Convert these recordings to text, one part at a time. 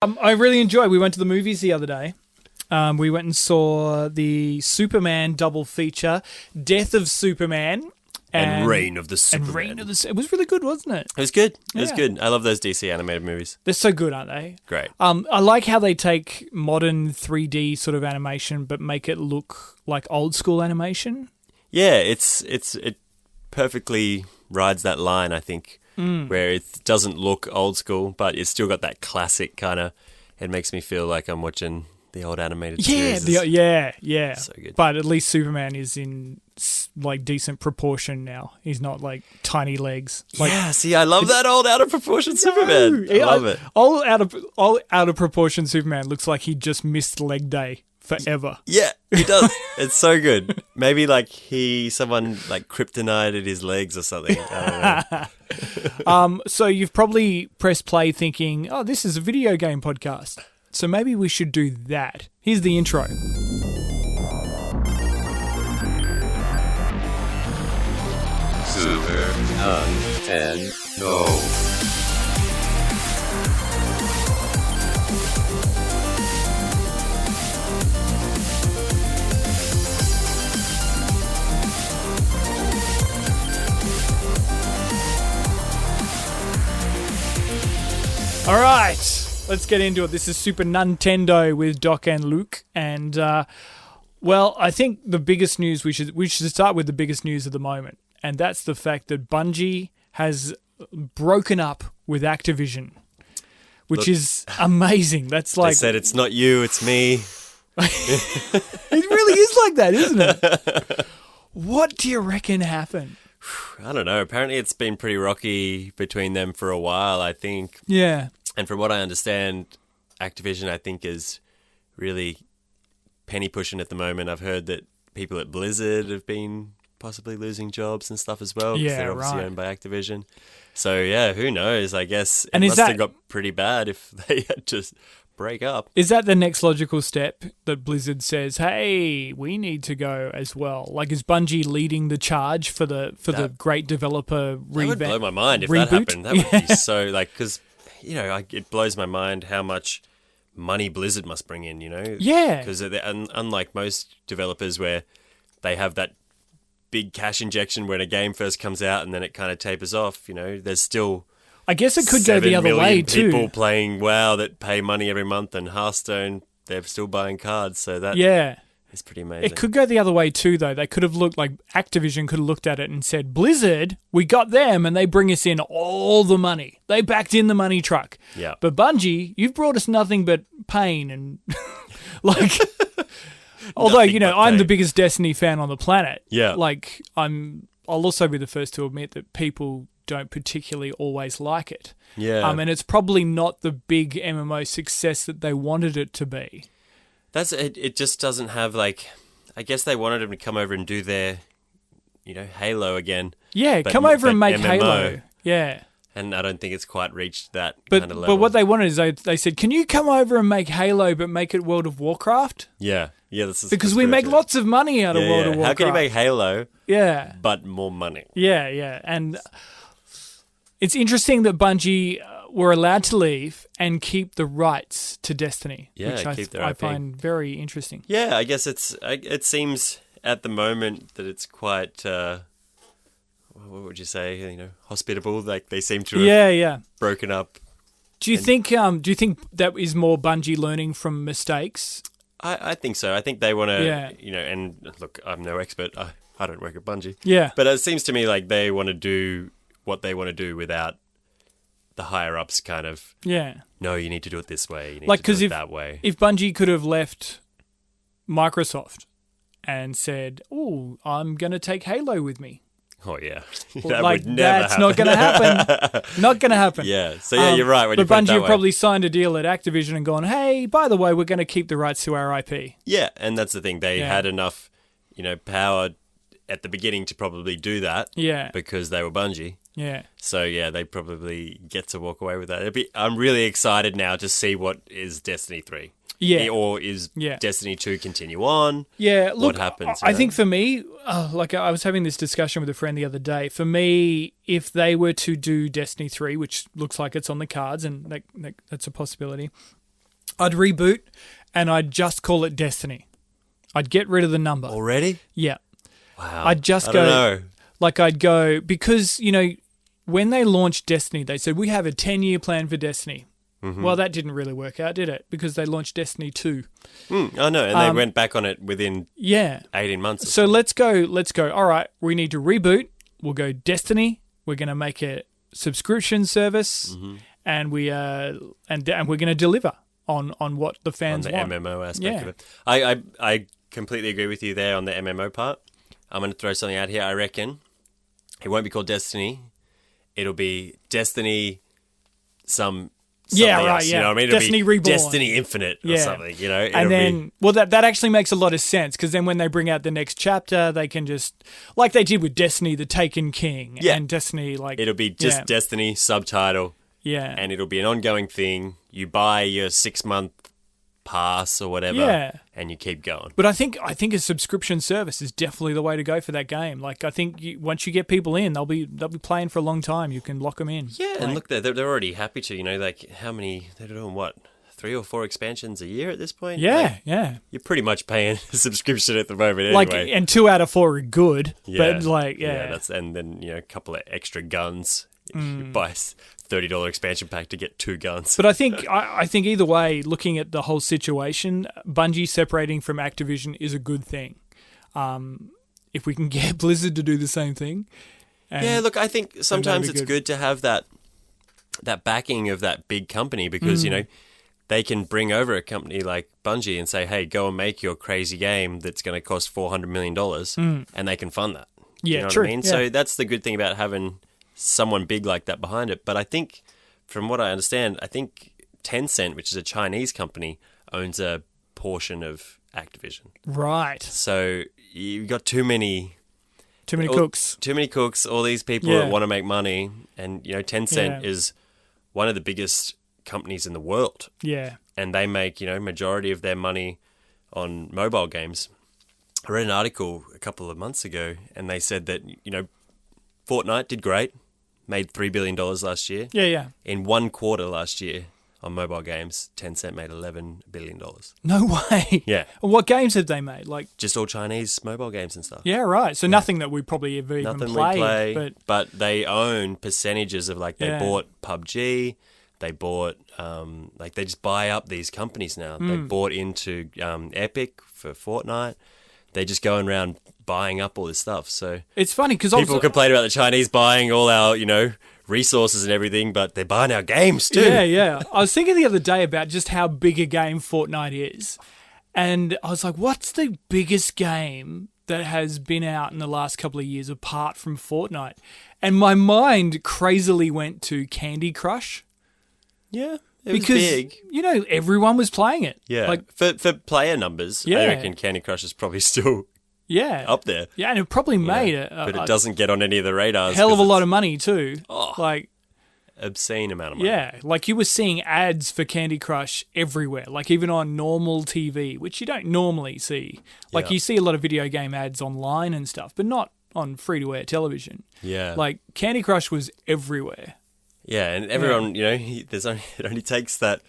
I really enjoyed. We went to the movies the other day. We went and saw the Superman double feature, Death of Superman. And Reign of the Superman. It was really good, wasn't it? It was good. It was good. I love those DC animated movies. They're so good, aren't they? Great. I like how they take modern 3D sort of animation but make it look like old school animation. Yeah, it perfectly rides that line, I think, where it doesn't look old school, but it's still got that classic kind of. It makes me feel like I'm watching the old animated series. Yeah. So good. But at least Superman is in like decent proportion now. He's not like tiny legs. Like, yeah, see, I love that old out of proportion Superman. I love it. All out of proportion Superman looks like he just missed leg day forever. Yeah, he does. It's so good. Maybe like someone like kryptonite his legs or something. I don't know. So you've probably pressed play thinking, oh, this is a video game podcast. So maybe we should do that. Here's the intro. Super Nintendo. All right, let's get into it. This is Super Nintendo with Doc and Luke. And, well, I think the biggest news, we should start with the biggest news of the moment. And that's the fact that Bungie has broken up with Activision, which is amazing. That's like... They said it's not you, it's me. It really is like that, isn't it? What do you reckon happened? I don't know. Apparently it's been pretty rocky between them for a while, I think. Yeah. And from what I understand, Activision, I think, is really penny pushing at the moment. I've heard that people at Blizzard have been possibly losing jobs and stuff as well, because they're obviously owned by Activision. So, yeah, who knows? I guess it must have got pretty bad if they had to break up. Is that the next logical step, that Blizzard says, hey, we need to go as well? Like, is Bungie leading the charge for the great developer revamp? That would blow my mind if that happened. That would be so, like, because, you know, it blows my mind how much money Blizzard must bring in, you know? Yeah. Because unlike most developers where they have that big cash injection when a game first comes out and then it kind of tapers off, you know, there's still... I guess it could go the other way too. People playing WoW that pay money every month, and Hearthstone, they're still buying cards, so that is pretty amazing. It could go the other way too, though. They could have looked like Activision could have looked at it and said, Blizzard, we got them, and they bring us in all the money. They backed in the money truck. Yeah. But Bungie, you've brought us nothing but pain and like. Although, you know, I'm the biggest Destiny fan on the planet. Yeah. Like, I'll also be the first to admit that people don't particularly always like it. Yeah. And it's probably not the big MMO success that they wanted it to be. That's it. It just doesn't have, like... I guess they wanted them to come over and do their, you know, Halo again. Yeah, come over and make MMO. Halo. Yeah. And I don't think it's quite reached that kind of level. But what they wanted is they said, can you come over and make Halo but make it World of Warcraft? Yeah. Yeah, because we make lots of money out of World of Warcraft. How can you make Halo but more money? Yeah. And it's interesting that Bungie were allowed to leave and keep the rights to Destiny, which I find very interesting. Yeah, I guess it seems at the moment that it's quite... what would you say? You know, hospitable. Like they seem to have broken up. Do you think that is more Bungie learning from mistakes? I think so. I think they want to, you know. And look, I'm no expert. I don't work at Bungie. Yeah, but it seems to me like they want to do what they want to do without the higher ups kind of. Yeah. No, you need to do it this way. You need like, to do it that way. If Bungie could have left Microsoft and said, "Oh, I'm going to take Halo with me." Oh, yeah. That would never happen. Not going to happen. Not going to happen. Yeah. So, yeah, you're right. But Bungie probably signed a deal at Activision and gone, hey, by the way, we're going to keep the rights to our IP. Yeah, and that's the thing. They had enough, you know, power at the beginning to probably do that. Yeah. Because they were Bungie. Yeah. So, yeah, they probably get to walk away with that. I'm really excited now to see what is Destiny 3. Yeah. Or is Destiny 2 continue on? Yeah. Look, what happens? I think for me, like I was having this discussion with a friend the other day. For me, if they were to do Destiny 3, which looks like it's on the cards and that's a possibility, I'd reboot and I'd just call it Destiny. I'd get rid of the number. Already? Yeah. Wow. I'd just I go, don't know. like I'd go, because, when they launched Destiny, they said, we have a 10-year plan for Destiny. Mm-hmm. Well, that didn't really work out, did it? Because they launched Destiny 2. I know, and they went back on it within 18 months. So let's go. All right, we need to reboot. We'll go Destiny. We're going to make a subscription service, and we're going to deliver on what the fans on the want. MMO aspect of it. I completely agree with you there on the MMO part. I'm going to throw something out here. I reckon it won't be called Destiny. It'll be Destiny something else, Yeah. You know what I mean? Destiny It'll be Reborn. Destiny Infinite or something, And then, that actually makes a lot of sense, because then when they bring out the next chapter, they can just, like they did with Destiny, the Taken King, and Destiny, like... It'll be just Destiny, subtitle, and it'll be an ongoing thing. You buy your 6-month pass or whatever, and you keep going. But I think a subscription service is definitely the way to go for that game. Like, I think once you get people in, they'll be playing for a long time. You can lock them in. Yeah, and look, they're already happy to. Like how many they're doing? What, 3 or 4 expansions a year at this point? Yeah. You're pretty much paying a subscription at the moment anyway. And 2 out of 4 are good. But that's and then a couple of extra guns. You buy $30 expansion pack to get 2 guns. But I think either way, looking at the whole situation, Bungie separating from Activision is a good thing. If we can get Blizzard to do the same thing. Look, I think sometimes it's good to have that backing of that big company, because they can bring over a company like Bungie and say, hey, go and make your crazy game that's going to cost $400 million, and they can fund that. Yeah, you know true. What I mean? Yeah. So that's the good thing about having someone big like that behind it. But I think, from what I understand, I think Tencent, which is a Chinese company, owns a portion of Activision. Right. So you've got too many cooks. Too many cooks, all these people that want to make money. And, Tencent is one of the biggest companies in the world. Yeah. And they make, majority of their money on mobile games. I read an article a couple of months ago, and they said that, Fortnite did great. Made $3 billion last year. Yeah. In 1 quarter last year on mobile games, Tencent made $11 billion. No way. Yeah. What games have they made? Like, just all Chinese mobile games and stuff. Yeah, right. So nothing that we probably ever even played. We play, but they own percentages of, like, they bought PUBG. They bought, they just buy up these companies now. They bought into Epic for Fortnite. They're just going around buying up all this stuff. So it's funny because people complain about the Chinese buying all our, resources and everything, but they're buying our games too. Yeah. I was thinking the other day about just how big a game Fortnite is. And I was like, what's the biggest game that has been out in the last couple of years apart from Fortnite? And my mind crazily went to Candy Crush. Yeah. It was big. Everyone was playing it. Yeah. Like for player numbers, I reckon Candy Crush is probably still up there. Yeah, and it probably made but it doesn't get on any of the radars. Hell of a lot of money too. Obscene amount of money. Yeah, like you were seeing ads for Candy Crush everywhere, like even on normal TV, which you don't normally see. Like you see a lot of video game ads online and stuff, but not on free-to-air television. Yeah. Like Candy Crush was everywhere. Yeah, and everyone, it only takes that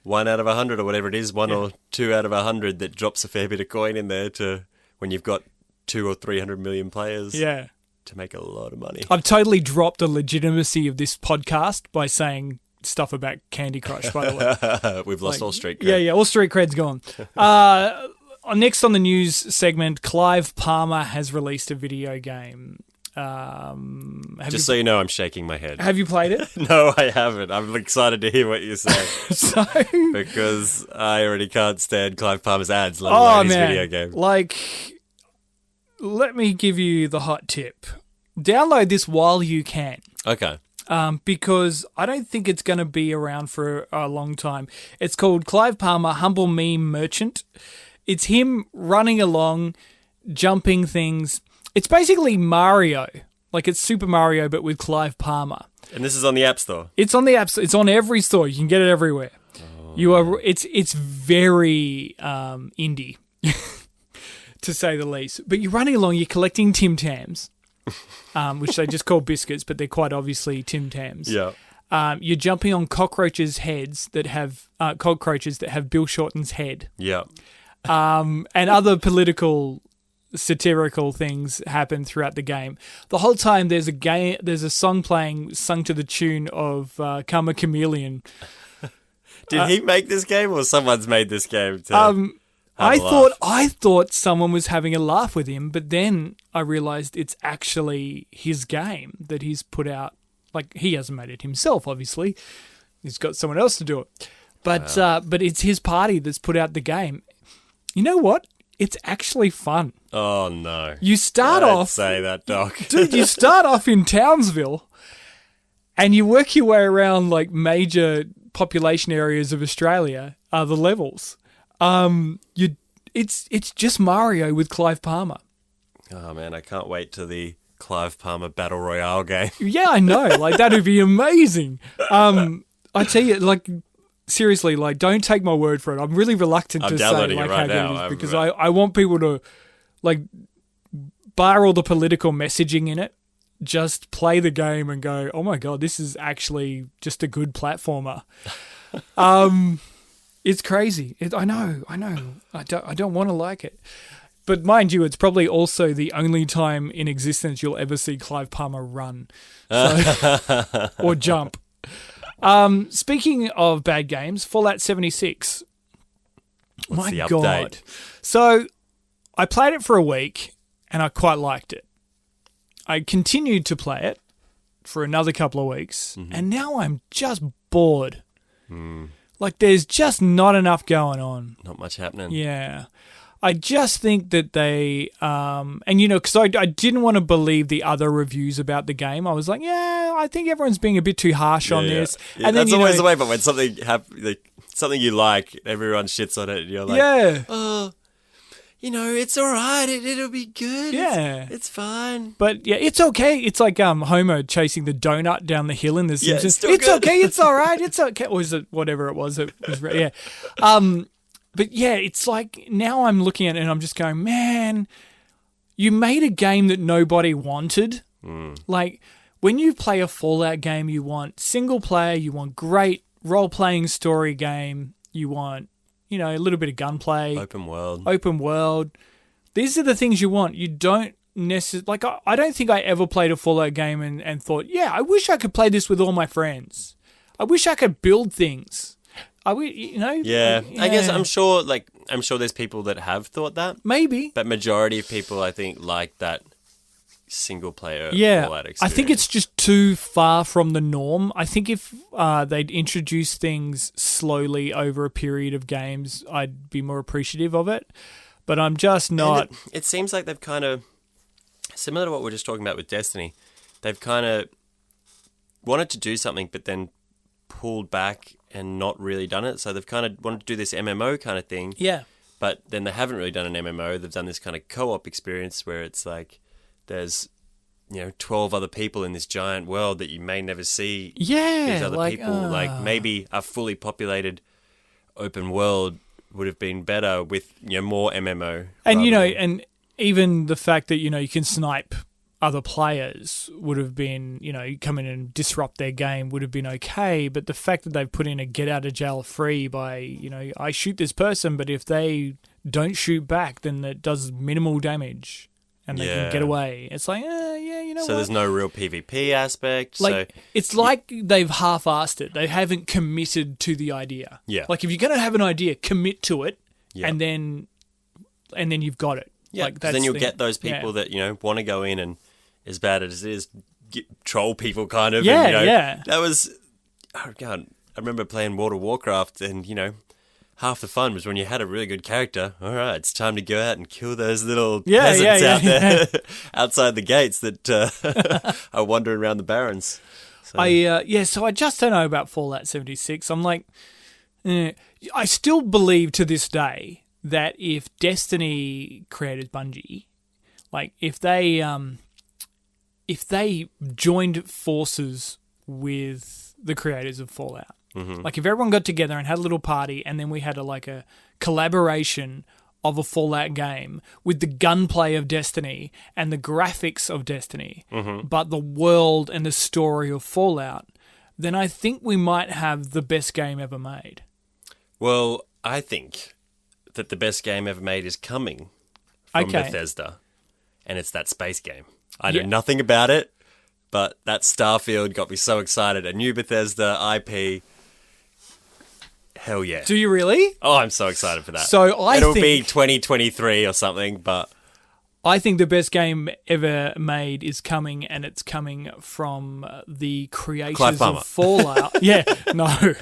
1 out of 100 or whatever it is, 1 or 2 out of 100 that drops a fair bit of coin in there to when you've got 200 or 300 million players. Yeah. To make a lot of money. I've totally dropped the legitimacy of this podcast by saying stuff about Candy Crush, by the way. We've lost all street cred. Yeah, all street cred's gone. Next on the news segment, Clive Palmer has released a video game. Just so you know, I'm shaking my head. Have you played it? No, I haven't. I'm excited to hear what you say. Because I already can't stand Clive Palmer's ads, let alone his video game. Like, let me give you the hot tip. Download this while you can. Okay. Because I don't think it's going to be around for a long time. It's called Clive Palmer Humble Meme Merchant. It's him running along, jumping things. It's basically Mario. Like it's Super Mario, but with Clive Palmer. And this is on the App Store? It's on the App Store. It's on every store. You can get it everywhere. Oh. It's very indie, to say the least. But you're running along, you're collecting Tim Tams, which they just call biscuits, but they're quite obviously Tim Tams. Yeah. you're jumping on cockroaches' heads that have cockroaches that have Bill Shorten's head. Yeah. And other political satirical things happen throughout the game. The whole time there's a song playing sung to the tune of Karma Chameleon. Did he make this game or someone's made this game to I thought someone was having a laugh with him, but then I realized it's actually his game that he's put out. Like, he hasn't made it himself, obviously. He's got someone else to do it. But it's his party that's put out the game. You know what? It's actually fun. Oh, no. You start off... say that, Doc. Dude, you start off in Townsville and you work your way around, like, major population areas of Australia are the levels. It's just Mario with Clive Palmer. Oh, man, I can't wait to the Clive Palmer Battle Royale game. Yeah, I know. Like, that would be amazing. I tell you, like... Seriously, like, don't take my word for it. I'm really reluctant to say like how good it is because I want people to, like, bar all the political messaging in it, just play the game and go, oh my god, this is actually just a good platformer. It's crazy. I know. I don't want to like it, but mind you, it's probably also the only time in existence you'll ever see Clive Palmer run, or jump. Speaking of bad games, Fallout 76. What's the My update? God. So I played it for a week and I quite liked it. I continued to play it for another couple of weeks and now I'm just bored. Like, there's just not enough going on. Not much happening. Yeah. I just think that they, and you know, because I didn't want to believe the other reviews about the game. I was like, yeah, I think everyone's being a bit too harsh on this. Yeah, and then, that's always the way, but when something something you like, everyone shits on it, and you're like, yeah, oh, you know, it's all right. It'll be good. Yeah, it's fine. But yeah, it's okay. It's like Homer chasing the donut down the hill in The Simpsons. It's good. Okay. It's all right. It's okay. Or is it whatever it was? It was yeah. But yeah, it's like now I'm looking at it and I'm just going, man, you made a game that nobody wanted. Like, when you play a Fallout game, you want single player, you want great role-playing story game, you want, you know, a little bit of gunplay. Open world. These are the things you want. You don't necessarily... Like, I don't think I ever played a Fallout game and thought, yeah, I wish I could play this with all my friends. I wish I could build things. You know? Yeah. I guess I'm sure there's people that have thought that. Maybe. But majority of people, I think, like that single player Fallout experience. I think it's just too far from the norm. I think if they'd introduce things slowly over a period of games, I'd be more appreciative of it. But I'm just not... It seems like they've kind of... Similar to what we were just talking about with Destiny, they've kind of wanted to do something but then pulled back and not really done it. So they've kind of wanted to do this MMO kind of thing. Yeah. But then they haven't really done an MMO. They've done this kind of co-op experience where it's like there's, 12 other people in this giant world that you may never see. Yeah. These other people. Like, maybe a fully populated open world would have been better with, more MMO. And, and even the fact that, you can snipe other players would have been, come in and disrupt their game would have been okay. But the fact that they've put in a get out of jail free by, I shoot this person, but if they don't shoot back, then it does minimal damage and they can get away. It's like, So there's no real PvP aspect. Like, it's like they've half-assed it. They haven't committed to the idea. Yeah. Like, if you're going to have an idea, commit to it, and then you've got it. Yeah, like, then you'll get those people that, want to go in and, as bad as it is, troll people kind of. Yeah, and, That was... Oh, God. I remember playing World of Warcraft and, half the fun was when you had a really good character. All right, it's time to go out and kill those little peasants out there outside the gates that are wandering around the barrens. So. So I just don't know about Fallout 76. I'm like... I still believe to this day that if Destiny creators, Bungie, like, if they joined forces with the creators of Fallout, like if everyone got together and had a little party and then we had a collaboration of a Fallout game with the gunplay of Destiny and the graphics of Destiny, but the world and the story of Fallout, then I think we might have the best game ever made. Well, I think that the best game ever made is coming from Bethesda, and it's that space game. I know nothing about it, but that Starfield got me so excited. A new Bethesda IP. Hell yeah. Do you really? Oh, I'm so excited for that. So It'll be 2023 or something, but... I think the best game ever made is coming, and it's coming from the creators Clive Palmer. of Fallout. Yeah, no.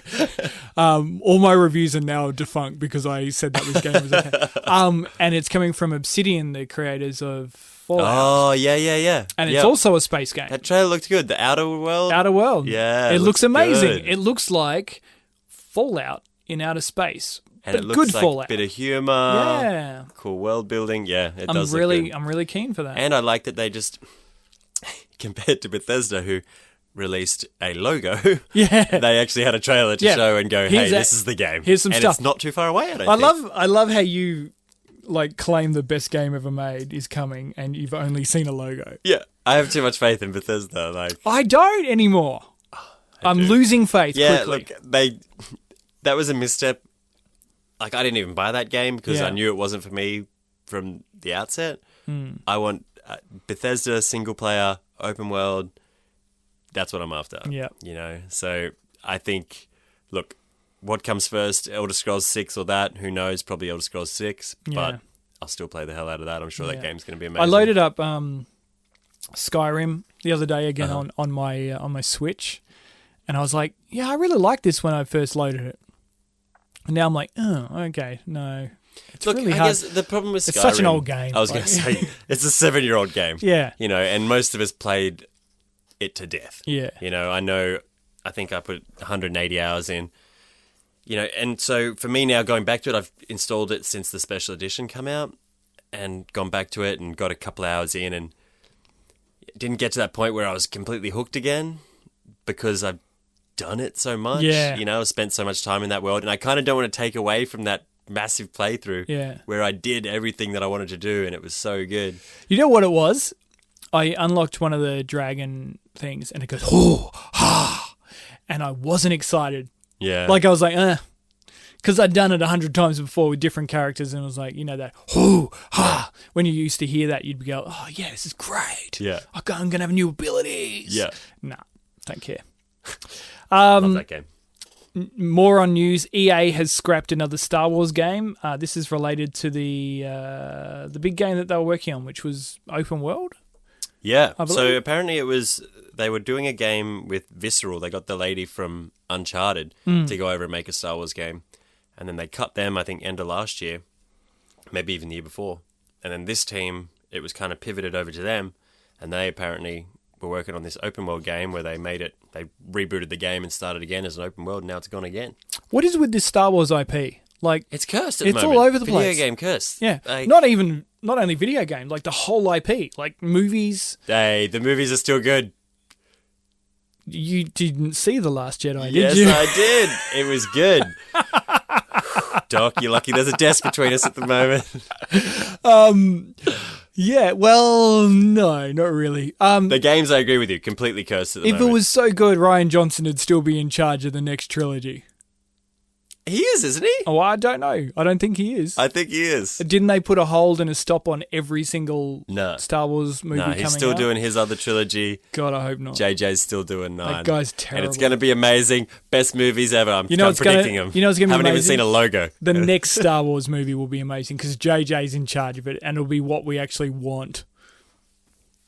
All my reviews are now defunct because I said that this game was okay. And it's coming from Obsidian, the creators of Fallout. Oh, yeah. And it's also a space game. That trailer looked good. The Outer World. Outer World. Yeah. It looks amazing. Good. It looks like Fallout in outer space. And but it looks good like Fallout. a bit of humour. Yeah. Cool world building. Yeah, it does look good. I'm really keen for that. And I like that they just, compared to Bethesda, who released a logo, they actually had a trailer to show and go, hey, this is the game. Here's some and stuff. It's not too far away, I don't think. I love how you claim the best game ever made is coming and you've only seen a logo. Yeah, I have too much faith in Bethesda. I don't anymore. I'm losing faith quickly. Look, that was a misstep. I didn't even buy that game because I knew it wasn't for me from the outset. I want Bethesda, single player, open world. That's what I'm after. Yeah. So I think, look, what comes first, Elder Scrolls 6 or that? Who knows? Probably Elder Scrolls 6, but I'll still play the hell out of that. I'm sure that game's going to be amazing. I loaded up Skyrim the other day again on my Switch, and I was like, yeah, I really liked this when I first loaded it. And now I'm like, oh, okay, no. It's really hard. I guess the problem with Skyrim... It's such an old game. I was going to say, it's a 7-year-old game. Yeah. And most of us played it to death. Yeah. I think I put 180 hours in. And so for me now, going back to it, I've installed it since the special edition come out and gone back to it and got a couple hours in and didn't get to that point where I was completely hooked again because I've done it so much. I spent so much time in that world, and I kind of don't want to take away from that massive playthrough where I did everything that I wanted to do, and it was so good. You know what it was? I unlocked one of the dragon things, and it goes, oh, ha, and I wasn't excited. Yeah. I was like, because I'd done it 100 times before with different characters, and it was like, that, oh, ha. When you used to hear that, you'd go, oh, yeah, this is great. Yeah. I'm going to have new abilities. Yeah. Nah, don't care. Love that game. More on news. EA has scrapped another Star Wars game. This is related to the big game that they were working on, which was open world. Yeah. So apparently they were doing a game with Visceral. They got the lady from Uncharted to go over and make a Star Wars game. And then they cut them, I think, end of last year, maybe even the year before. And then this team, it was kind of pivoted over to them, and they apparently were working on this open world game where they rebooted the game and started again as an open world, and now it's gone again. What is with this Star Wars IP? It's cursed at the moment. It's all over the place. Video game cursed. Yeah. Not only video game, the whole IP, movies. Hey, the movies are still good. You didn't see The Last Jedi, did you? Yes, I did. It was good. Doc, you're lucky there's a desk between us at the moment. Yeah, well, no, not really. The games, I agree with you, completely cursed at the moment. If it was so good, Rian Johnson would still be in charge of the next trilogy. He is, isn't he? Oh, I don't know. I don't think he is. I think he is. Didn't they put a hold and a stop on every single Star Wars movie coming out? No, he's still doing his other trilogy. God, I hope not. JJ's still doing 9. That guy's terrible. And it's going to be amazing. Best movies ever. I'm predicting them. You know what's going to be amazing? Haven't even seen a logo. The next Star Wars movie will be amazing because JJ's in charge of it, and it'll be what we actually want.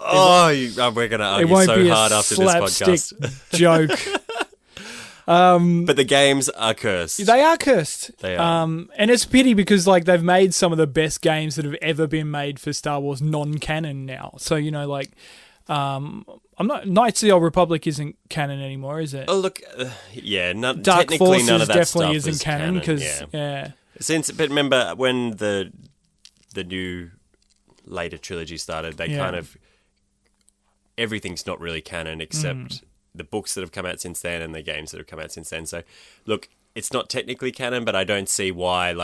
We're going to argue so hard after this podcast. Joke. But the games are cursed. They are cursed. They are. And it's a pity because they've made some of the best games that have ever been made for Star Wars non-canon now. So Knights of the Old Republic isn't canon anymore, is it? Oh look, Dark technically Forces none of that definitely stuff isn't canon because but remember when the new later trilogy started, they kind of everything's not really canon except the books that have come out since then and the games that have come out since then. So, look, it's not technically canon, but I don't see why,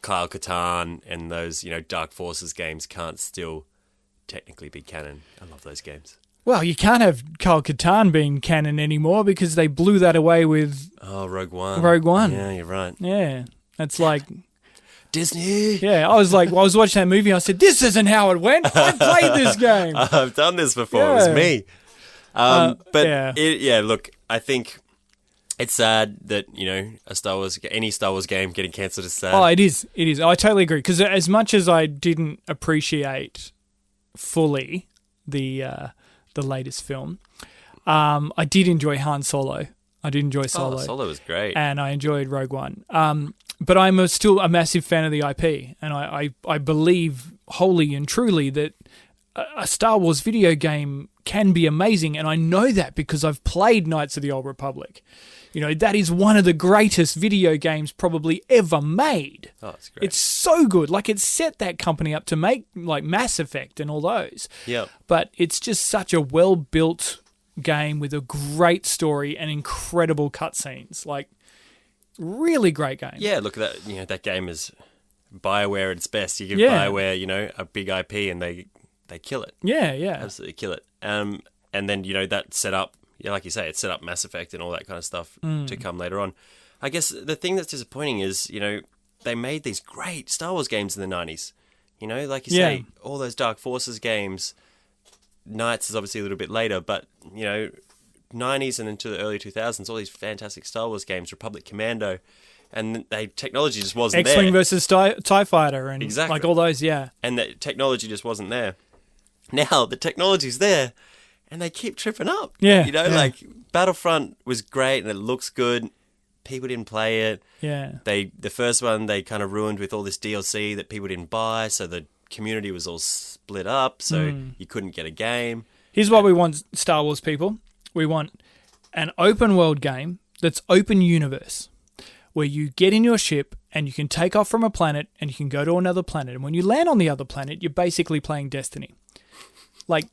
Kyle Katarn and those, Dark Forces games can't still technically be canon. I love those games. Well, you can't have Kyle Katarn being canon anymore because they blew that away with Rogue One. Rogue One. Yeah, you're right. Yeah, that's like Disney. yeah. I was watching that movie. And I said, "This isn't how it went. I played this game." I've done this before. Yeah. It was me. But yeah. look, I think it's sad that any Star Wars game getting cancelled is sad. Oh, it is. It is. I totally agree. Because as much as I didn't appreciate fully the latest film, I did enjoy Han Solo. I did enjoy Solo. Solo was great. And I enjoyed Rogue One. But I'm still a massive fan of the IP. And I believe wholly and truly that a Star Wars video game can be amazing. And I know that because I've played Knights of the Old Republic. That is one of the greatest video games probably ever made. Oh, it's great. It's so good. Like, it set that company up to make, like, Mass Effect and all those. Yeah. But it's just such a well-built game with a great story and incredible cutscenes. Like, really great game. Yeah, look at that. That game is BioWare at its best. You give Yeah. BioWare, a big IP, and they kill it. Yeah, yeah. Absolutely kill it. And then that set up. Yeah, like you say, it set up Mass Effect and all that kind of stuff to come later on. I guess the thing that's disappointing is, they made these great Star Wars games in the 90s. Like you say, all those Dark Forces games. Knights is obviously a little bit later, but, 90s and into the early 2000s, all these fantastic Star Wars games, Republic Commando, and technology just wasn't X-Wing there. versus TIE Fighter and Exactly. like all those, yeah. And the technology just wasn't there. Now, the technology's there. And they keep tripping up. Yeah. Like Battlefront was great and it looks good. People didn't play it. Yeah. The first one they kind of ruined with all this DLC that people didn't buy, so the community was all split up, so you couldn't get a game. Here's what we want, Star Wars people. We want an open world game that's open universe, where you get in your ship and you can take off from a planet and you can go to another planet. And when you land on the other planet, you're basically playing Destiny. Like...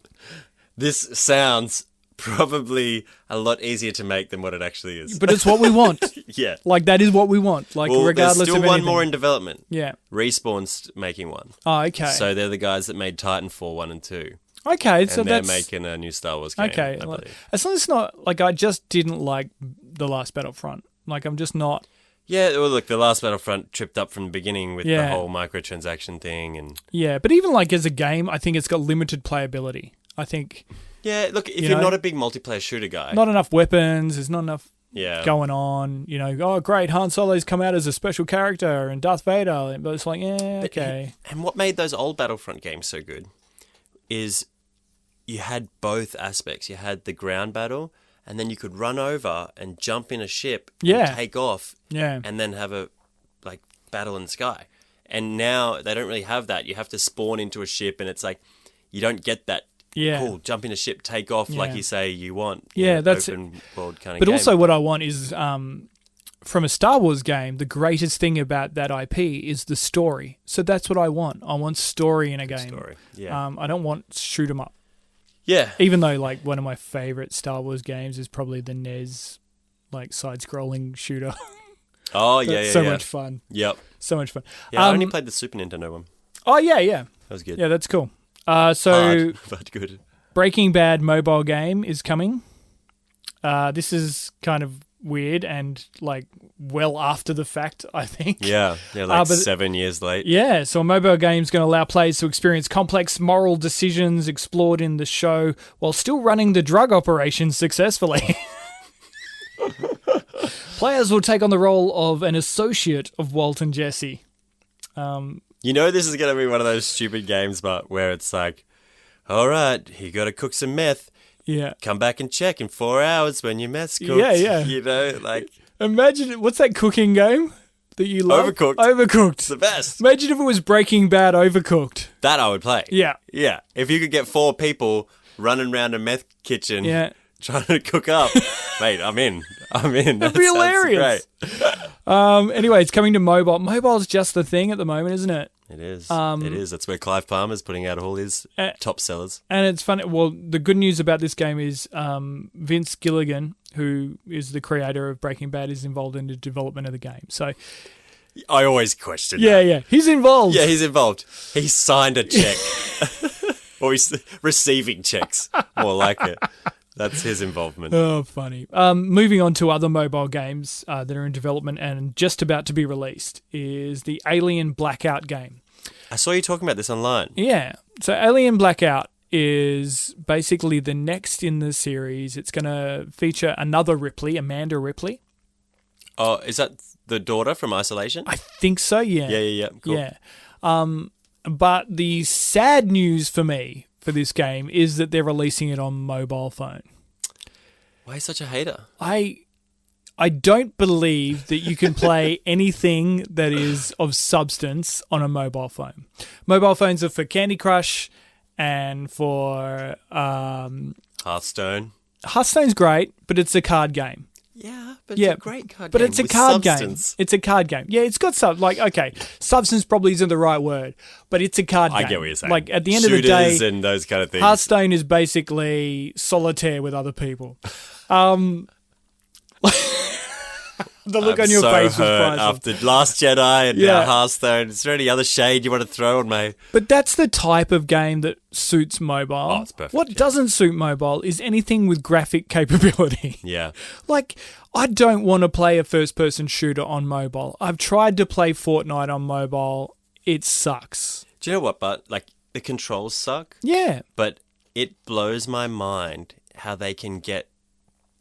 This sounds probably a lot easier to make than what it actually is. But it's what we want. Yeah. Like, that is what we want. Like, regardless there's still of anything. one more in development. Yeah. Respawn's making one. Oh, okay. So they're the guys that made Titanfall 1 and 2. Okay, so and they're that's... making a new Star Wars game, Okay. I believe. As long as it's not... Like, I just didn't like the last Battlefront. Like, I'm just not... Yeah, well, look, the last Battlefront tripped up from the beginning with the Yeah. whole microtransaction thing. And Yeah, but even, like, as a game, I think it's got limited playability. I think... yeah, look, if you're not a big multiplayer shooter guy... Not enough weapons, there's not enough yeah. going on. Oh, great, Han Solo's come out as a special character and Darth Vader. But it's like, yeah, okay. And what made those old Battlefront games so good is you had both aspects. You had the ground battle, and then you could run over and jump in a ship and take off and then have a battle in the sky. And now they don't really have that. You have to spawn into a ship, and it's like you don't get that. Yeah. Cool, jump in a ship, take off like you say you want. Yeah, that's open world kind of But game. also what I want is, from a Star Wars game, the greatest thing about that IP is the story. So that's what I want. I want story in a game. Story, yeah. I don't want shoot 'em up. Yeah. Even though, like, one of my favorite Star Wars games is probably the NES, like, side-scrolling shooter. Oh, yeah, That's so much fun. Yep. So much fun. Yeah, I only played the Super Nintendo one. Oh, yeah. That was good. Yeah, that's cool. So, Hard, but good. Breaking Bad mobile game is coming. This is kind of weird and, like, well after the fact, I think. Yeah, like 7 years late. Yeah, so a mobile game is going to allow players to experience complex moral decisions explored in the show while still running the drug operation successfully. Players will take on the role of an associate of Walt and Jesse. This is going to be one of those stupid games, but where it's like, all right, you got to cook some meth. Yeah. Come back and check in 4 hours when your meth's cooked. Yeah. Imagine, what's that cooking game that you love? Overcooked. It's the best. Imagine if it was Breaking Bad Overcooked. That I would play. Yeah. Yeah. If you could get 4 people running around a meth kitchen trying to cook up, mate, I'm in. That'd be hilarious. Great. Anyway, it's coming to mobile. Mobile's just the thing at the moment, isn't it? It is. It is. That's where Clive Palmer's putting out all his top sellers. And it's funny. Well, the good news about this game is Vince Gilligan, who is the creator of Breaking Bad, is involved in the development of the game. So I always question that. Yeah. He's involved. Yeah, he's involved. He signed a check. Or he's receiving checks, more like it. That's his involvement. Oh, funny. Moving on to other mobile games that are in development and just about to be released is the Alien Blackout game. I saw you talking about this online. Yeah. So Alien Blackout is basically the next in the series. It's going to feature another Ripley, Amanda Ripley. Oh, is that the daughter from Isolation? I think so, yeah. Yeah. Cool. Yeah. But the sad news for me for this game is that they're releasing it on mobile phone. Why are you such a hater? I don't believe that you can play anything that is of substance on a mobile phone. Mobile phones are for Candy Crush and for... Hearthstone. Hearthstone's great, but it's a card game. Yeah, but it's a great card but game. It's a with card substance. game. It's a card game. Yeah, it's got okay, substance probably isn't the right word, but it's a card game. I get what you're saying. Like, at the end Shooters of the day... and those kind of things. Hearthstone is basically solitaire with other people. The look on your face was priceless. After Last Jedi and now Hearthstone. Is there any other shade you want to throw on my... But that's the type of game that suits mobile. Oh, it's perfect. What doesn't suit mobile is anything with graphic capability. Yeah. Like, I don't want to play a first-person shooter on mobile. I've tried to play Fortnite on mobile. It sucks. Do you know what, but like the controls suck? Yeah. But it blows my mind how they can get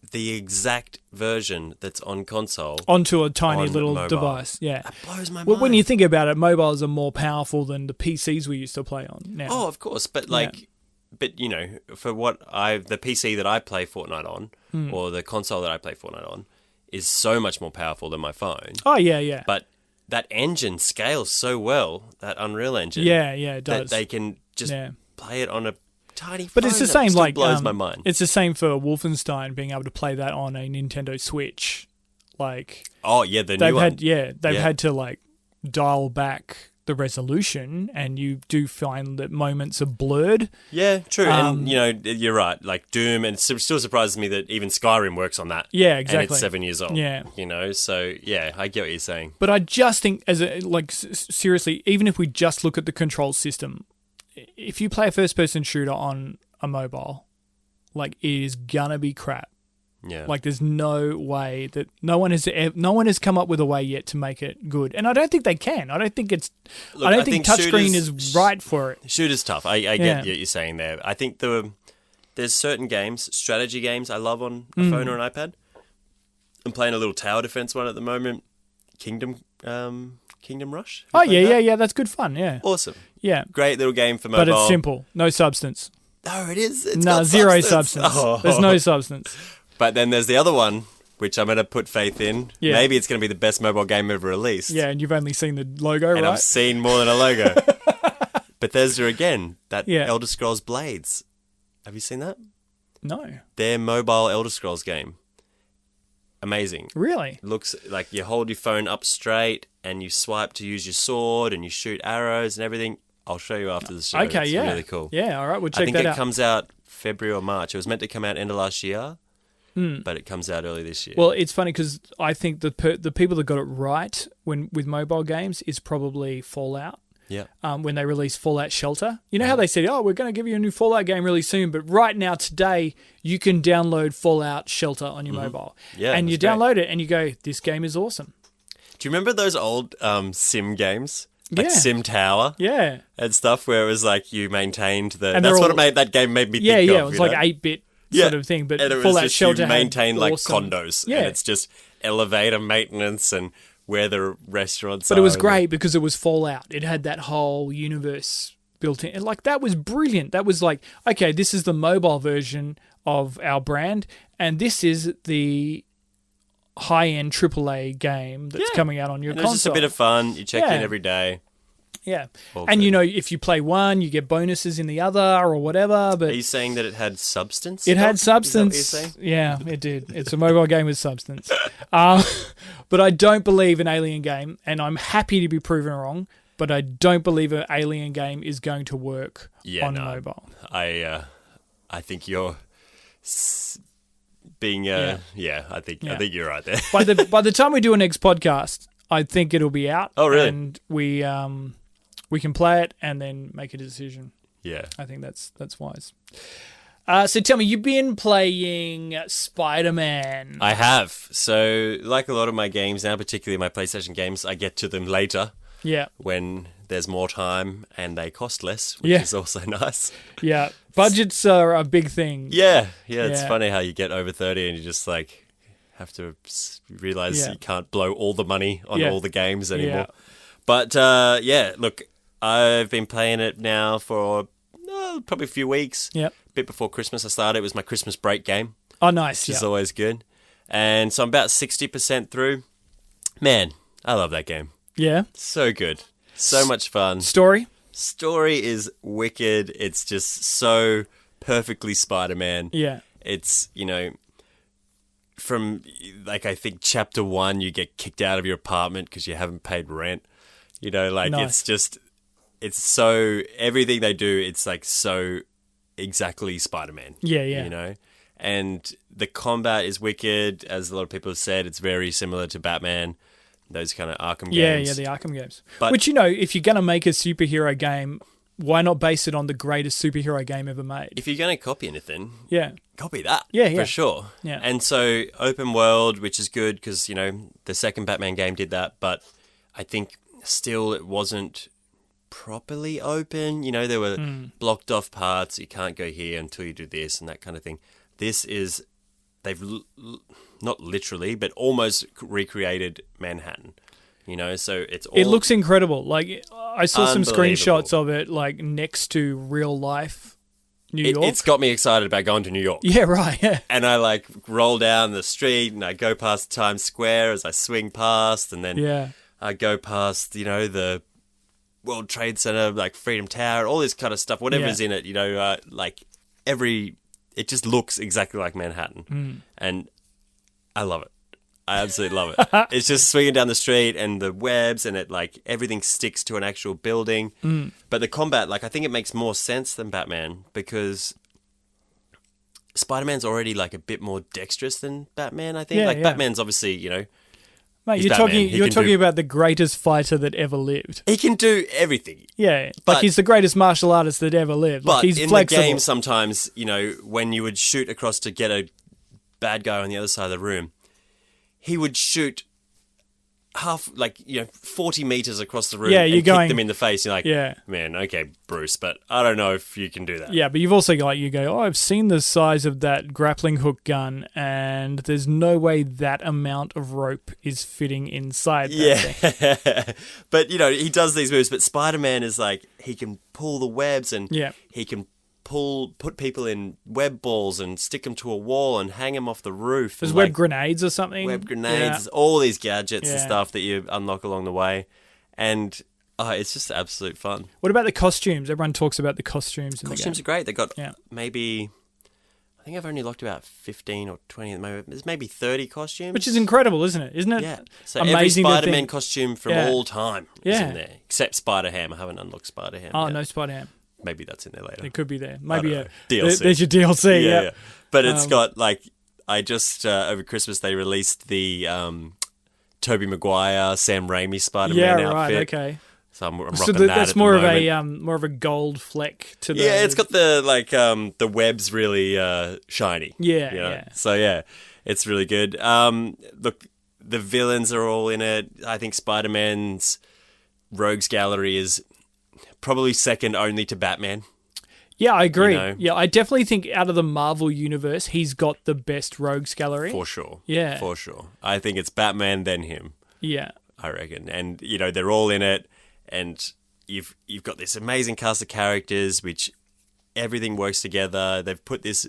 the exact version that's on console onto a tiny on little mobile. device. Yeah. That blows my Well, mind. when you think about it, mobiles are more powerful than the PCs we used to play on now. Oh, of course, but but you know, for the PC that I play Fortnite on, or the console that I play Fortnite on, is so much more powerful than my phone. Oh, yeah. But that engine scales so well, that Unreal Engine. Yeah, it does. That they can just play it on a tiny phone. But it's the that same, still like... blows my mind. It's the same for Wolfenstein, being able to play that on a Nintendo Switch. Like... Oh, yeah, the new one. They've had to, like, dial back the resolution, and you do find that moments are blurred. Yeah, true. And, you know, you're right. Like Doom, and it still surprises me that even Skyrim works on that. Yeah, exactly. And it's 7 years old. Yeah. You know, so, yeah, I get what you're saying. But I just think, seriously, even if we just look at the control system, if you play a first-person shooter on a mobile, like, it is gonna be crap. Yeah. Like, there's no way that no one has come up with a way yet to make it good, and I don't think they can. I don't think touchscreen is right for it. Shooter's tough. I get what you're saying there. I think there's certain games, strategy games, I love on a phone or an iPad. I'm playing a little tower defense one at the moment. Kingdom Rush. Oh yeah. That's good fun. Yeah. Awesome. Yeah. Great little game for mobile. But it's simple. No substance. No, it is. It's no, got zero substance. substance. There's no substance. But then there's the other one, which I'm going to put faith in. Yeah. Maybe it's going to be the best mobile game ever released. Yeah, and you've only seen the logo, right? And I've seen more than a logo. Bethesda again, that Elder Scrolls Blades. Have you seen that? No. Their mobile Elder Scrolls game. Amazing. Really? Looks like you hold your phone up straight and you swipe to use your sword and you shoot arrows and everything. I'll show you after the show. Okay, it's really cool. Yeah, all right, we'll check that out. I think it comes out February or March. It was meant to come out end of last year. But it comes out early this year. Well, it's funny because I think the people that got it right with mobile games is probably Fallout. Yeah. When they released Fallout Shelter. You know how they said, we're going to give you a new Fallout game really soon, but right now, today, you can download Fallout Shelter on your mobile. Yeah, and you download it and you go, this game is awesome. Do you remember those old Sim games? Like Sim Tower? Yeah. And stuff where it was like you maintained the... And that's what that game made me think of. Yeah, it was like 8-bit sort of thing, but and it was Fallout just Shelter you maintain like awesome... condos, and it's just elevator maintenance and where the restaurants are. But it was great because it was Fallout. It had that whole universe built in. And like, that was brilliant. That was like, okay, this is the mobile version of our brand, and this is the high-end AAA game that's coming out on your console. It's just a bit of fun. You check in every day. Yeah. And, you know, if you play one, you get bonuses in the other or whatever. But are you saying that it had substance? It had substance. Is that what you're saying? Yeah, it did. It's a mobile game with substance. But I don't believe an Alien game, and I'm happy to be proven wrong, but I don't believe an Alien game is going to work on mobile. I think you're being... I think you're right there. By the time we do a next podcast, I think it'll be out. Oh, really? And we can play it and then make a decision. Yeah. I think that's wise. So tell me, you've been playing Spider-Man. I have. So, like a lot of my games now, particularly my PlayStation games, I get to them later. Yeah. When there's more time and they cost less, which is also nice. Yeah. Budgets are a big thing. Yeah. It's funny how you get over 30 and you just like have to realize you can't blow all the money on all the games anymore. Yeah. But look, I've been playing it now for probably a few weeks. Yep. A bit before Christmas I started. It was my Christmas break game. Oh, nice. Which is always good. And so I'm about 60% through. Man, I love that game. Yeah. So good. So much fun. Story is wicked. It's just so perfectly Spider-Man. Yeah. It's, from, like, I think chapter 1, you get kicked out of your apartment because you haven't paid rent. Nice. It's just, it's so, everything they do, it's like so exactly Spider-Man. Yeah. And the combat is wicked. As a lot of people have said, it's very similar to Batman. Those kind of Arkham games. Yeah, the Arkham games. But, which, if you're going to make a superhero game, why not base it on the greatest superhero game ever made? If you're going to copy anything, copy that. Yeah. For sure. Yeah. And so open world, which is good because, the second Batman game did that. But I think still it wasn't properly open. There were blocked off parts. You can't go here until you do this and that kind of thing. This is, they've not literally, but almost recreated Manhattan. So it's all... It looks incredible. Like, I saw some Unbelievable. screenshots of it, like, next to real life New York. It's got me excited about going to New York. Yeah, right, yeah. And I, like, roll down the street and I go past Times Square as I swing past, and then I go past, the World Trade Center, like Freedom Tower, all this kind of stuff, whatever's in it, it just looks exactly like Manhattan. And I love it. I absolutely love it. It's just swinging down the street and the webs and it, like, everything sticks to an actual building. But the combat, like, I think it makes more sense than Batman because Spider-Man's already, like, a bit more dexterous than Batman, I think. Batman's obviously, Mate, he's you're Batman. you're talking about the greatest fighter that ever lived. He can do everything. Yeah, But- like he's the greatest martial artist that ever lived. Like, But he's in flexible. the game, sometimes, when you would shoot across to get a bad guy on the other side of the room, he would shoot 40 meters across the room and kick them in the face. You're like, man, okay, Bruce, but I don't know if you can do that. Yeah, but you've also got, I've seen the size of that grappling hook gun and there's no way that amount of rope is fitting inside that thing. But, he does these moves, but Spider-Man is like, he can pull the webs and he can put people in web balls and stick them to a wall and hang them off the roof. There's and, web grenades or something. Web grenades, all these gadgets and stuff that you unlock along the way. And it's just absolute fun. What about the costumes? Everyone talks about the costumes in the game. Costumes are great. They got maybe... I think I've only locked about 15 or 20 at the moment. There's maybe 30 costumes. Which is incredible, isn't it? Isn't it Yeah. So amazing every Spider-Man costume from all time is Yeah. in there. Except Spider-Ham. I haven't unlocked Spider-Ham Oh, yet. no Spider-Ham. Maybe that's in there later. It could be there. Maybe DLC. There's your DLC. Yeah. But it's got, like, I just, over Christmas, they released the Tobey Maguire, Sam Raimi Spider-Man outfit. Okay. So I'm rocking So that that's at the more moment. of a gold fleck to the. Yeah, it's got the, like, the webs really shiny. Yeah. So, it's really good. Look, the villains are all in it. I think Spider-Man's Rogues Gallery is probably second only to Batman. Yeah, I agree. You know? Yeah, I definitely think out of the Marvel universe, he's got the best rogues gallery. For sure. Yeah. For sure. I think it's Batman, then him. Yeah. I reckon. And, they're all in it. And you've got this amazing cast of characters, which everything works together. They've put this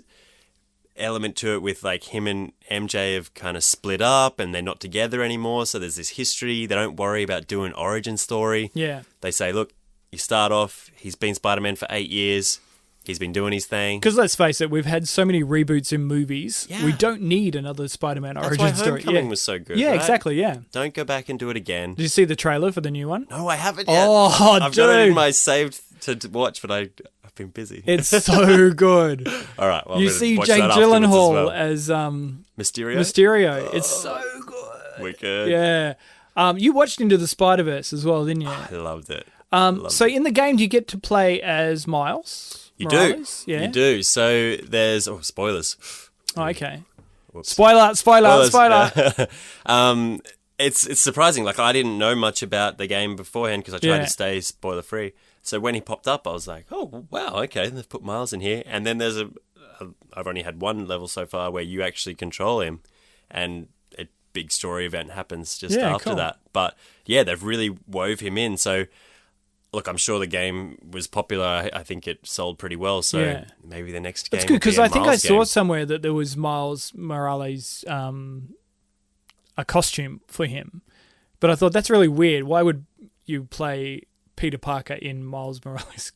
element to it with, like, him and MJ have kind of split up and they're not together anymore. So there's this history. They don't worry about doing an origin story. Yeah. They say, look, you start off, he's been Spider-Man for 8 years. He's been doing his thing. Because let's face it, we've had so many reboots in movies. Yeah. We don't need another Spider-Man origin That's why story. Homecoming was so good, Yeah, right? exactly, yeah. Don't go back and do it again. Did you see the trailer for the new one? No, I haven't yet. Oh, I've got it in dude. my saved to watch, but I've been busy. It's so good. All right. Well, You I'm gonna see watch Jake that afterwards Gyllenhaal as well. as Mysterio. Mysterio. It's so good. Wicked. Yeah. You watched Into the Spider-Verse as well, didn't you? I loved it. So in the game, do you get to play as Miles Morales? You do. So there's spoilers. Oh, okay. Whoops. Spoiler. Yeah. It's surprising. Like, I didn't know much about the game beforehand because I tried to stay spoiler free. So when he popped up, I was like, oh wow, okay, they've put Miles in here. And then there's I've only had one level so far where you actually control him, and a big story event happens just after that. But yeah, they've really wove him in. So look, I'm sure the game was popular. I think it sold pretty well. So maybe the next game. That's good because I think I saw game. somewhere that there was Miles Morales a costume for him, but I thought that's really weird. Why would you play Peter Parker in Miles Morales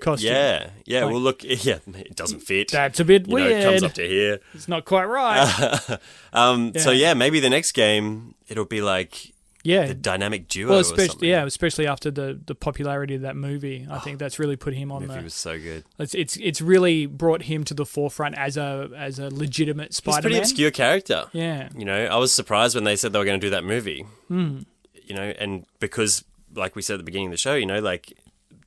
costume? Yeah. Like, well, look, it doesn't fit. That's a bit weird. It comes up to here. It's not quite right. So maybe the next game it'll be like the dynamic duo. Well, or especially something. especially after the popularity of that movie. I think that's really put him on. The movie was so good. It's really brought him to the forefront as a legitimate Spider-Man. He's a pretty obscure character. Yeah. I was surprised when they said they were going to do that movie. And because, like we said at the beginning of the show, like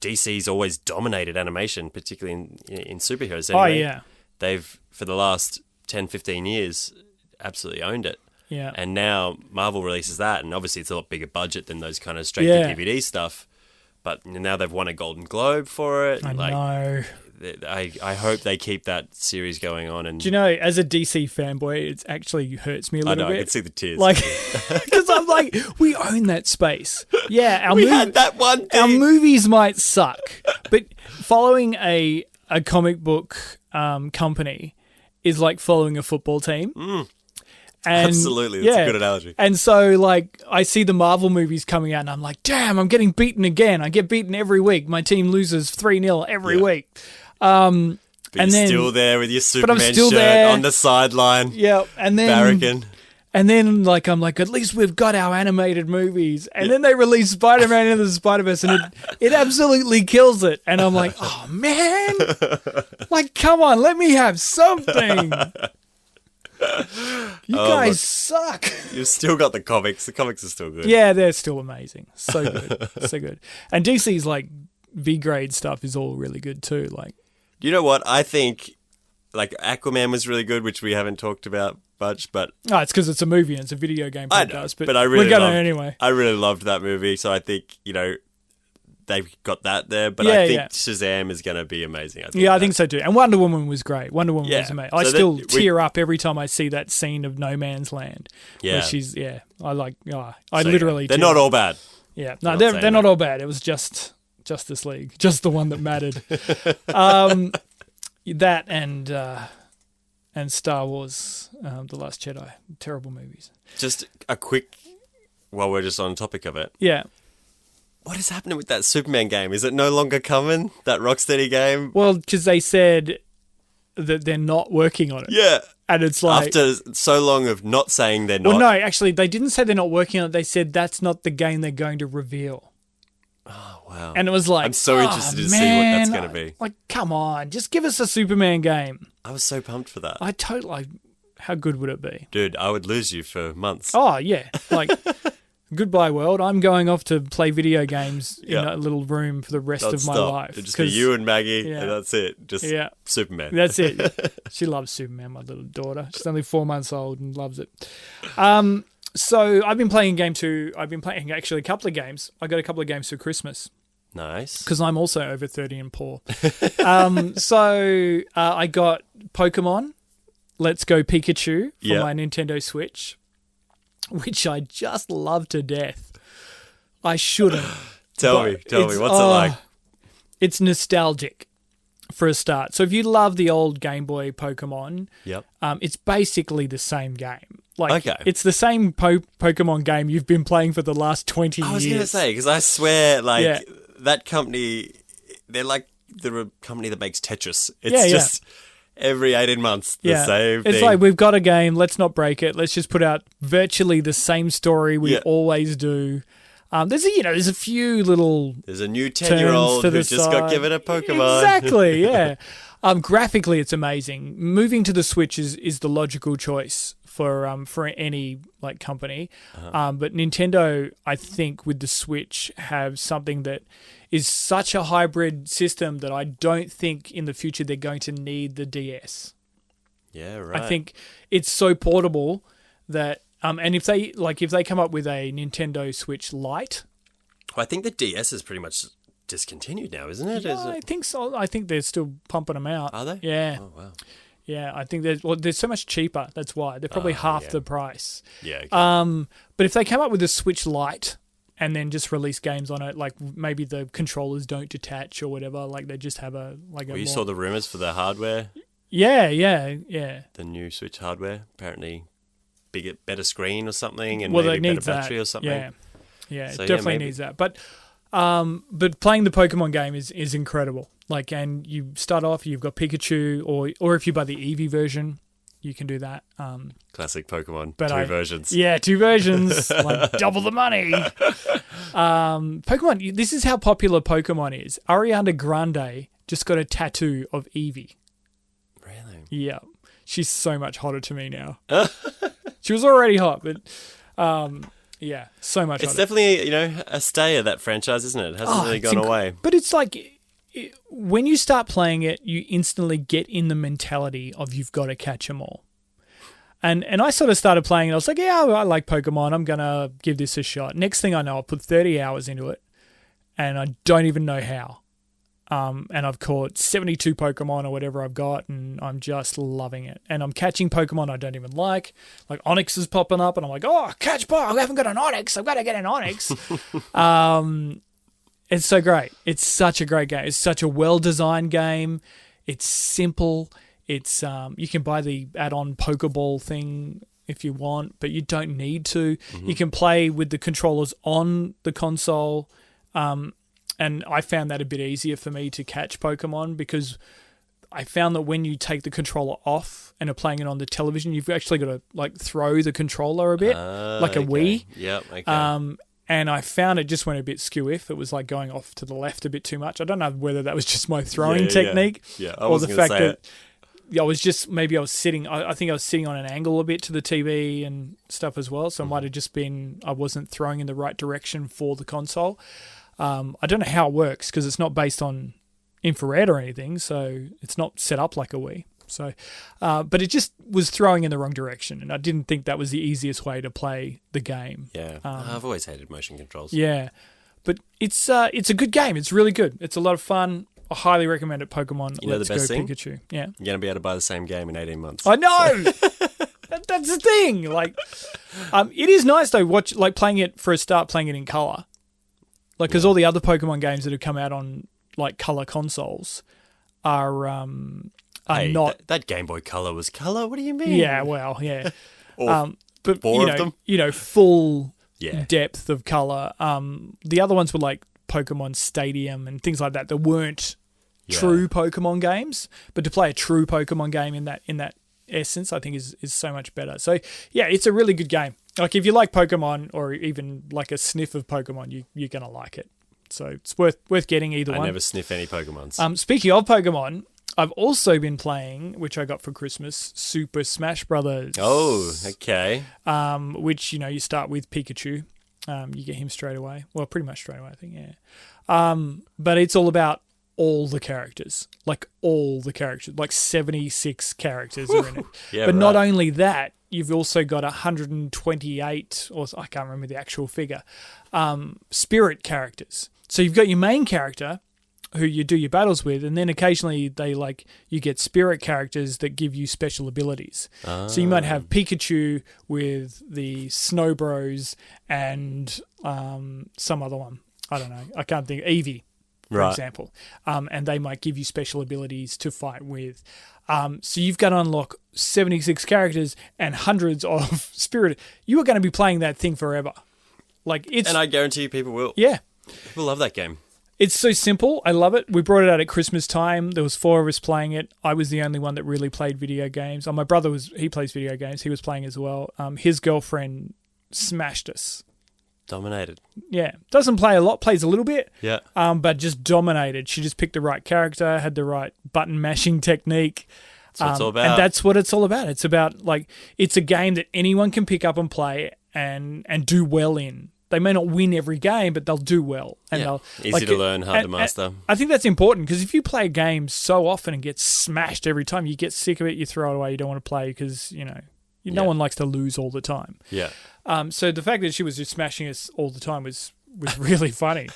DC's always dominated animation, particularly in superheroes. Anyway. Oh, yeah. They've, for the last 10, 15 years, absolutely owned it. Yeah. And now Marvel releases that, and obviously it's a lot bigger budget than those kind of straight-to-DVD stuff. But now they've won a Golden Globe for it. I know. I hope they keep that series going on. And do you know, as a DC fanboy, it actually hurts me a little bit. I can see the tears. Like, because I'm like, we own that space. Yeah, we had that one thing. Our movies might suck, but following a comic book company is like following a football team. And, absolutely, that's a good analogy. And so, like, I see the Marvel movies coming out, and I'm like, damn, I'm getting beaten again. I get beaten every week. My team loses 3-0 every week. But and you're then, still there with your Superman shirt there. on the sideline. Yeah, and then Barricking. And then, like, I'm like, at least we've got our animated movies. And then they release Spider-Man into the Spider-Verse, and it absolutely kills it. And I'm like, oh, man. Like, come on, let me have something. You guys suck. You've still got the comics. The comics are still good. Yeah, they're still amazing. So good. So good. And DC's, like, V-grade stuff is all really good, too. Like, you know what? I think, like, Aquaman was really good, which we haven't talked about much, but... Oh, it's because it's a movie and it's a video game podcast. I know, but I really we're going to anyway. I really loved that movie, so I think, they've got that there, but I think Shazam is going to be amazing. I think so too. And Wonder Woman was great. Wonder Woman was amazing. I so still tear up every time I see that scene of No Man's Land. Yeah. Where she's, I like, I literally... They're not all bad. Yeah. No, they're not all bad. It was just Justice League. Just the one that mattered. That and Star Wars, The Last Jedi. Terrible movies. Just a quick, while we're just on topic of it. Yeah. What is happening with that Superman game? Is it no longer coming? That Rocksteady game? Well, because they said that they're not working on it. Yeah. And it's like... After so long of not saying they're not... Well, no, actually, they didn't say they're not working on it. They said that's not the game they're going to reveal. Oh, wow. And it was like... I'm so interested to see what that's going to be. Like, come on. Just give us a Superman game. I was so pumped for that. I totally... How good would it be? Dude, I would lose you for months. Oh, yeah. Like... Goodbye, world. I'm going off to play video games in a little room for the rest of my life. It'll just be you and Maggie, and that's it. Just Superman. That's it. She loves Superman, my little daughter. She's only 4 months old and loves it. So I've been playing game 2. I've been playing actually a couple of games. I got a couple of games for Christmas. Nice. Because I'm also over 30 and poor. So I got Pokemon Let's Go Pikachu for my Nintendo Switch, which I just love to death. I shouldn't. Tell me, what's it like? It's nostalgic for a start. So if you love the old Game Boy Pokemon, it's basically the same game. Like, it's the same Pokemon game you've been playing for the last 20 years. I was going to say, because I swear, that company, they're like the company that makes Tetris. It's just... Every 18 months, the same thing. It's like, we've got a game, let's not break it. Let's just put out virtually the same story we always do. There's a few little. There's a new 10-year-old who just got given a Pokemon. Exactly, yeah. Graphically, it's amazing. Moving to the Switch is the logical choice for any like company. But Nintendo, I think, with the Switch, have something that is such a hybrid system that I don't think in the future they're going to need the DS. Yeah, right. I think it's so portable that and if they come up with a Nintendo Switch Lite, well, I think the DS is pretty much discontinued now, isn't it? Yeah, I think so. I think they're still pumping them out. Are they? Yeah. Oh wow. Yeah, I think they're so much cheaper. That's why they're probably half the price. Yeah. Okay. But if they come up with a Switch Lite and then just release games on it, like maybe the controllers don't detach or whatever, like they just have you saw the rumors for the hardware. Yeah. The new Switch hardware, apparently better screen or something, and maybe better battery or something. Yeah, So, it definitely needs that. But playing the Pokemon game is incredible. Like, and you start off, you've got Pikachu, or if you buy the Eevee version, you can do that. Classic Pokemon, but two versions. Yeah, 2 versions, like double the money. Pokemon, this is how popular Pokemon is. Ariana Grande just got a tattoo of Eevee. Really? Yeah. She's so much hotter to me now. She was already hot, but yeah, so much It's hotter. definitely, a stay of that franchise, isn't it? It hasn't really gone away. But it's like, when you start playing it, you instantly get in the mentality of you've got to catch them all. And I sort of started playing it. I was like, yeah, I like Pokemon. I'm going to give this a shot. Next thing I know, I put 30 hours into it, and I don't even know how. And I've caught 72 Pokemon or whatever I've got, and I'm just loving it. And I'm catching Pokemon I don't even like. Like Onix is popping up, and I'm like, oh, catch Pokemon. I haven't got an Onix. I've got to get an Onix. It's so great. It's such a great game. It's such a well-designed game. It's simple. It's you can buy the add-on Pokeball thing if you want, but you don't need to. You can play with the controllers on the console. And I found that a bit easier for me to catch Pokemon because I found that when you take the controller off and are playing it on the television, you've actually got to like throw the controller a bit, like a Wii. Yep. Okay. And I found it just went a bit skew-if. It was like going off to the left a bit too much. I don't know whether that was just my throwing technique or the fact that I was sitting. I think I was sitting on an angle a bit to the TV and stuff as well. So it might have just been I wasn't throwing in the right direction for the console. I don't know how it works because it's not based on infrared or anything, so it's not set up like a Wii. So, but it just was throwing in the wrong direction, and I didn't think that was the easiest way to play the game. Yeah, I've always hated motion controls. Yeah, but it's a good game. It's really good. It's a lot of fun. I highly recommend it. Pokemon. You know Let's the best Go thing? Pikachu. Yeah, You're gonna be able to buy the same game in 18 months. I know. That's the thing. Like, it is nice though. Playing it for a start, playing it in color. Like, because all the other Pokemon games that have come out on like color consoles are not. That Game Boy Color was color. What do you mean? Yeah, well, yeah. But four of them? Full Yeah. depth of color. The other ones were like Pokemon Stadium and things like that. That weren't true Pokemon games, but to play a true Pokemon game in that essence, I think is so much better. So yeah, it's a really good game. Like if you like Pokemon or even like a sniff of Pokemon, you're gonna like it. So it's worth getting either one. I never sniff any Pokemons. Speaking of Pokemon, I've also been playing, which I got for Christmas, Super Smash Brothers. Oh, okay. Which you start with Pikachu. You get him straight away. Well, pretty much straight away, I think. Yeah. But it's all about all the characters, like 76 characters are in it. Yeah, but not only that, you've also got 128, or I can't remember the actual figure, spirit characters. So you've got your main character who you do your battles with, and then occasionally you get spirit characters that give you special abilities. So you might have Pikachu with the Snow Bros and some other one. I don't know. I can't think. Eevee, for example. And they might give you special abilities to fight with. So you've got to unlock 76 characters and hundreds of spirit. You are going to be playing that thing forever. And I guarantee you people will. Yeah. People love that game. It's so simple. I love it. We brought it out at Christmas time. There was 4 of us playing it. I was the only one that really played video games. My brother he plays video games. He was playing as well. His girlfriend smashed us. Dominated. Yeah. Doesn't play a lot, plays a little bit. Yeah. But just dominated. She just picked the right character, had the right button mashing technique. That's what it's all about. And that's what it's all about. It's about, like, it's a game that anyone can pick up and play and do well in. They may not win every game, but they'll do well. And they'll easy to learn, hard to master. I think that's important because if you play a game so often and get smashed every time, you get sick of it, you throw it away, you don't want to play because, no one likes to lose all the time. Yeah. So the fact that she was just smashing us all the time was really funny.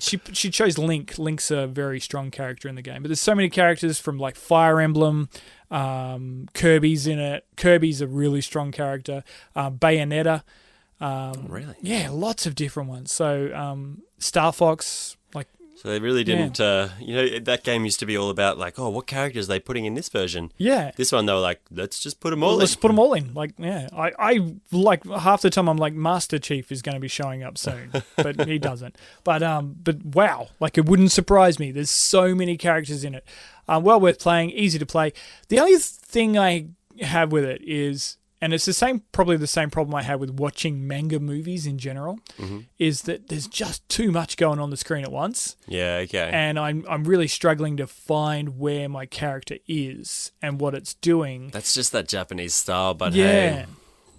She chose Link. Link's a very strong character in the game. But there's so many characters from like Fire Emblem, Kirby's in it. Kirby's a really strong character. Bayonetta. Really? Yeah, lots of different ones. So Star Fox, like... So they really didn't, that game used to be all about like, oh, what characters are they putting in this version? Yeah. This one, they were like, let's just put them all in. Let's put them all in. Like, yeah. I like half the time I'm like, Master Chief is going to be showing up soon, but he doesn't. But wow, like it wouldn't surprise me. There's so many characters in it. Well worth playing, easy to play. The only thing I have with it is, and it's probably the same problem I had with watching manga movies in general, is that there's just too much going on the screen at once. Yeah, okay. And I'm really struggling to find where my character is and what it's doing. That's just that Japanese style, but yeah. hey,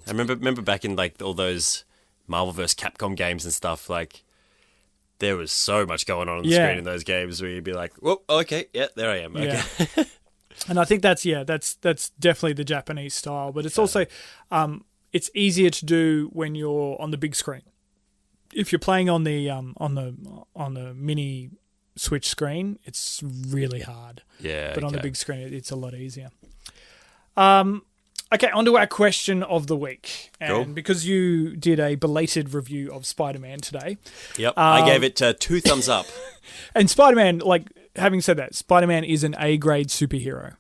I remember back in like all those Marvel vs. Capcom games and stuff, like there was so much going on the screen in those games where you'd be like, whoop, okay, yeah, there I am. Okay. Yeah. And I think that's definitely the Japanese style, but it's also it's easier to do when you're on the big screen. If you're playing on the mini Switch screen, it's really hard. Yeah, but on the big screen, it's a lot easier. Okay, on to our question of the week. And cool. Because you did a belated review of Spider-Man today. Yep, I gave it 2 thumbs up. And Spider-Man, like, having said that, Spider-Man is an A-grade superhero.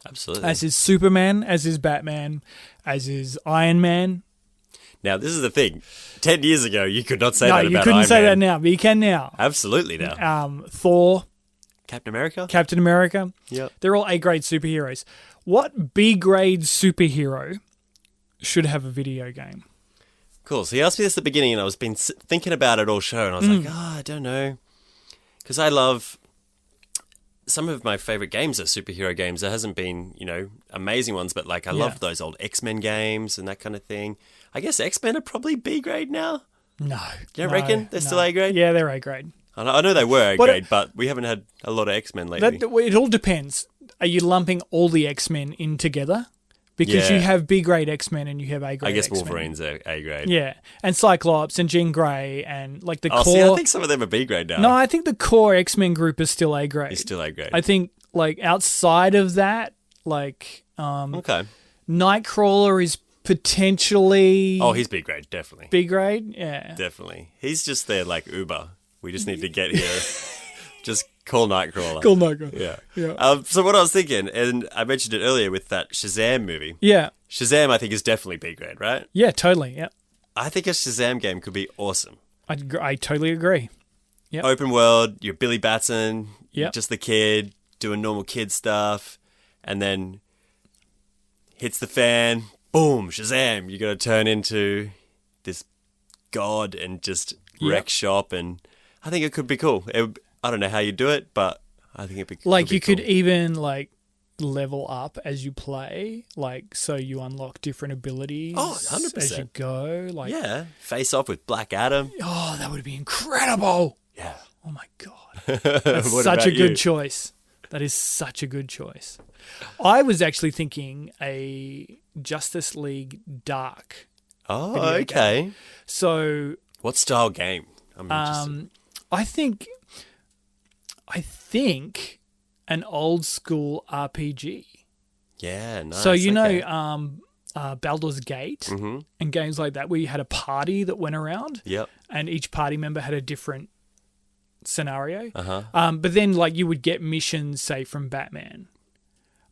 Absolutely. As is Superman, as is Batman, as is Iron Man. Now, this is the thing. 10 years ago, you could not say that about Iron Man. No, you couldn't say that now, but you can now. Absolutely now. Thor. Captain America. Yep. They're all A-grade superheroes. What B-grade superhero should have a video game? Cool. So you asked me this at the beginning, and I was thinking about it all show, and I was like, I don't know. Because I love... Some of my favourite games are superhero games. There hasn't been, amazing ones, but like I love those old X-Men games and that kind of thing. I guess X-Men are probably B-grade now? No. You don't reckon? They're still A-grade? Yeah, they're A-grade. I know they were A-grade, but we haven't had a lot of X-Men lately. It all depends. Are you lumping all the X-Men in together? Because you have B-grade X-Men and you have A-grade X-Men. I guess Wolverine's A-grade. Yeah. And Cyclops and Jean Grey and like the core... See, I think some of them are B-grade now. No, I think the core X-Men group is still A-grade. It's still A-grade. I think like outside of that, like... okay. Nightcrawler is potentially... Oh, he's B-grade, definitely. B-grade? Yeah. Definitely. He's just there like Uber. We just need to get here. Just call Nightcrawler. Call Nightcrawler. Yeah. So what I was thinking, and I mentioned it earlier with that Shazam movie. Yeah. Shazam, I think, is definitely B-grade, right? Yeah, totally. Yeah. I think a Shazam game could be awesome. I totally agree. Yep. Open world, you're Billy Batson, you're Yep. just the kid doing normal kid stuff, and then hits the fan, boom, Shazam, you got to turn into this god and just wreck shop, and I think it could be cool. I don't know how you do it, but I think it'd be like you cool. could even like level up as you play, like so you unlock different abilities. Oh, 100%. As you go. Like face off with Black Adam. Oh, that would be incredible. Yeah. Oh my god, that's such a good choice. That is such a good choice. I was actually thinking a Justice League Dark. Oh, okay. Game. So, what style game? I'm interested. I think an old school RPG. Yeah, nice. So Baldur's Gate and games like that, where you had a party that went around. Yep. And each party member had a different scenario. Uh-huh. But then, like, you would get missions, say, from Batman,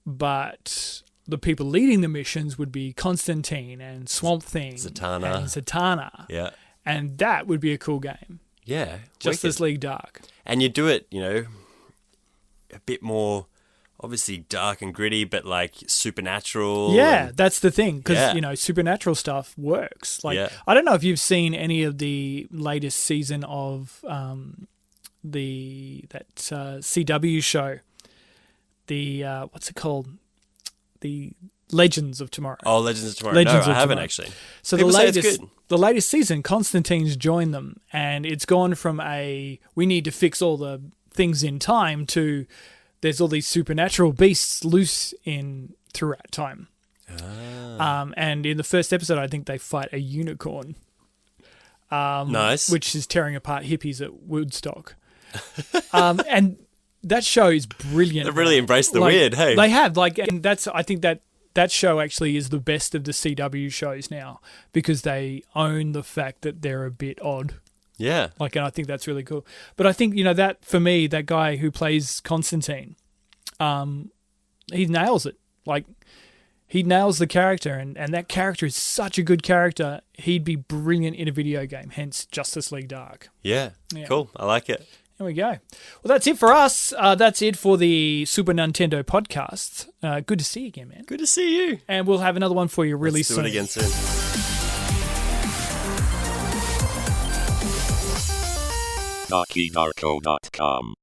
but the people leading the missions would be Constantine and Swamp Thing, Zatanna. Yeah. And that would be a cool game. Yeah. Justice League Dark. And you do it, a bit more obviously dark and gritty, but like supernatural. Yeah, and- that's the thing, because Yeah. you know, supernatural stuff works. Like, Yeah. I don't know if you've seen any of the latest season of CW show, the what's it called, the Legends of Tomorrow. Oh, Legends of Tomorrow. Legends no, of I haven't Tomorrow. actually. So People say it's good. the latest season, Constantine's joined them, and it's gone from we need to fix all the things in time to there's all these supernatural beasts loose throughout time. And in the first episode, I think they fight a unicorn. Nice. Which is tearing apart hippies at Woodstock. And that show is brilliant. They've really embraced the Like, weird, hey? They have, and I think that show actually is the best of the CW shows now, because they own the fact that they're a bit odd. Yeah. And I think that's really cool. But I think, you know, that for me, that guy who plays Constantine, he nails it. Like, he nails the character, and that character is such a good character. He'd be brilliant in a video game, hence Justice League Dark. Yeah. Cool. I like it. There we go. Well, that's it for us. That's it for the Super Nintendo podcast. Good to see you again, man. Good to see you. And we'll have another one for you really Let's soon. do it again soon. DockyNarco.com